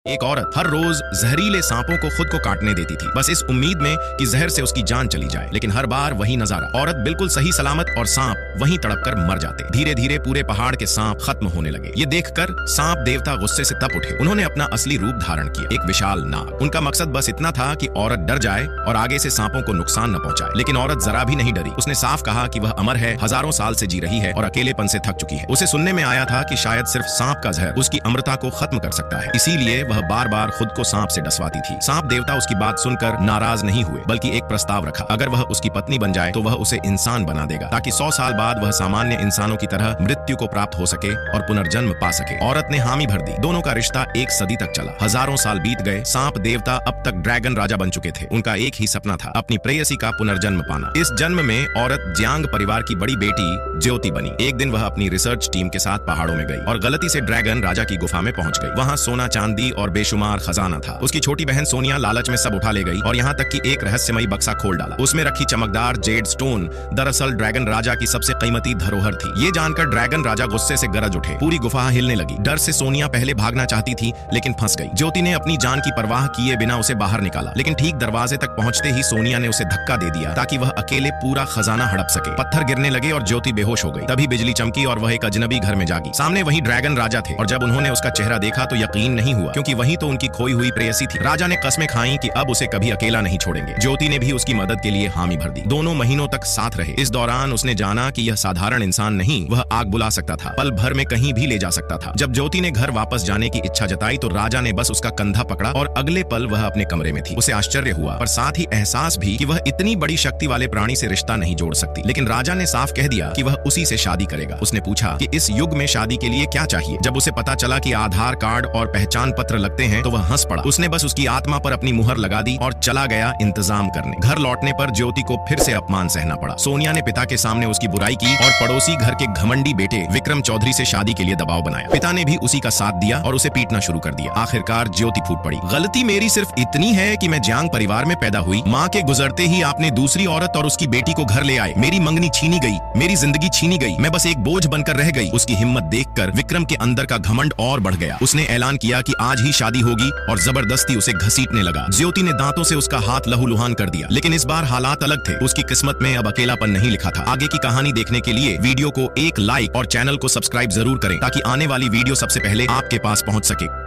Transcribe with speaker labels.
Speaker 1: एक औरत हर रोज जहरीले सांपों को खुद को काटने देती थी, बस इस उम्मीद में कि जहर से उसकी जान चली जाए। लेकिन हर बार वही नजारा, औरत बिल्कुल सही सलामत और सांप वहीं तड़पकर मर जाते। धीरे धीरे पूरे पहाड़ के सांप खत्म होने लगे। ये देखकर सांप देवता गुस्से से तप उठे। उन्होंने अपना असली रूप धारण किया, एक विशाल नाग। उनका मकसद बस इतना था कि औरत डर जाए और आगे से सांपों को नुकसान न पहुंचाए। लेकिन औरत जरा भी नहीं डरी। उसने साफ कहा कि वह अमर है, हजारों साल से जी रही है और अकेलेपन से थक चुकी है। उसे सुनने में आया था कि शायद सिर्फ सांप का जहर उसकी अमरता को खत्म कर सकता है, इसीलिए वह बार बार खुद को सांप से डसवाती थी। सांप देवता उसकी बात सुनकर नाराज नहीं हुए, बल्कि एक प्रस्ताव रखा। अगर वह उसकी पत्नी बन जाए तो वह उसे इंसान बना देगा, ताकि 100 साल बाद वह सामान्य इंसानों की तरह मृत्यु को प्राप्त हो सके और पुनर्जन्म पा सके। औरत ने हामी भर दी। दोनों का रिश्ता एक सदी तक चला। हजारों साल बीत गए। सांप देवता अब तक ड्रैगन राजा बन चुके थे। उनका एक ही सपना था, अपनी प्रेयसी का पुनर्जन्म पाना। इस जन्म में औरत ज्यांग परिवार की बड़ी बेटी ज्योति बनी। एक दिन वह अपनी रिसर्च टीम के साथ पहाड़ों में गई और गलती से ड्रैगन राजा की गुफा में पहुंच गई। वहां सोना चांदी और बेशुमार खजाना था। उसकी छोटी बहन सोनिया लालच में सब उठा ले गई और यहाँ तक कि एक रहस्यमयी बक्सा खोल डाला। उसमें रखी चमकदार जेड स्टोन दरअसल ड्रैगन राजा की सबसे कीमती धरोहर थी। ये जानकर ड्रैगन राजा गुस्से से गरज उठे। पूरी गुफा हिलने लगी। डर से सोनिया पहले भागना चाहती थी, लेकिन फंस गई। ज्योति ने अपनी जान की परवाह किए बिना उसे बाहर निकाला, लेकिन ठीक दरवाजे तक पहुंचते ही सोनिया ने उसे धक्का दे दिया ताकि वह अकेले पूरा खजाना हड़प सके। पत्थर गिरने लगे और ज्योति बेहोश हो गई। तभी बिजली चमकी और वह एक अजनबी घर में जागी। सामने वही ड्रैगन राजा थे और जब उन्होंने उसका चेहरा देखा तो यकीन नहीं हुआ, क्योंकि वही तो उनकी खोई हुई प्रेयसी थी। राजा ने कस्में खाई कि अब उसे कभी अकेला नहीं छोड़ेंगे। ज्योति ने भी उसकी मदद के लिए हामी भर दी। दोनों महीनों तक साथ रहे। इस दौरान उसने जाना कि यह साधारण इंसान नहीं, वह आग बुला सकता था, पल भर में कहीं भी ले जा सकता था। जब ज्योति ने घर वापस जाने की इच्छा जताई तो राजा ने बस उसका कंधा पकड़ा और अगले पल वह अपने कमरे में थी। उसे आश्चर्य हुआ, पर साथ ही एहसास भी कि वह इतनी बड़ी शक्ति वाले प्राणी से रिश्ता नहीं जोड़ सकती। लेकिन राजा ने साफ कह दिया कि वह उसी से शादी करेगा। उसने पूछा कि इस युग में शादी के लिए क्या चाहिए। जब उसे पता चला कि आधार कार्ड और पहचान पत्र लगते हैं तो वह हंस पड़ा। उसने बस उसकी आत्मा पर अपनी मुहर लगा दी और चला गया इंतजाम करने। घर लौटने पर ज्योति को फिर से अपमान सहना पड़ा। सोनिया ने पिता के सामने उसकी बुराई की और पड़ोसी घर के घमंडी बेटे विक्रम चौधरी से शादी के लिए दबाव बनाया। पिता ने भी उसी का साथ दिया और उसे पीटना शुरू कर दिया। आखिरकार ज्योति फूट पड़ी। गलती मेरी सिर्फ इतनी है कि मैं ज्यांग परिवार में पैदा हुई। माँ के गुजरते ही आपने दूसरी औरत और उसकी बेटी को घर ले आए। मेरी मंगनी छीनी गई, मेरी जिंदगी छीनी गई। मैं बस एक बोझ बनकर रह गई। उसकी हिम्मत देखकर विक्रम के अंदर का घमंड और बढ़ गया। उसने ऐलान किया कि आज ही शादी होगी और जबरदस्ती उसे घसीटने लगा। ज्योति ने दांतों से उसका हाथ लहूलुहान कर दिया, लेकिन इस बार हालात अलग थे। उसकी किस्मत में अब अकेलापन नहीं लिखा था। आगे की कहानी देखने के लिए वीडियो को एक लाइक और चैनल को सब्सक्राइब जरूर करें, ताकि आने वाली वीडियो सबसे पहले आपके पास पहुंच सके।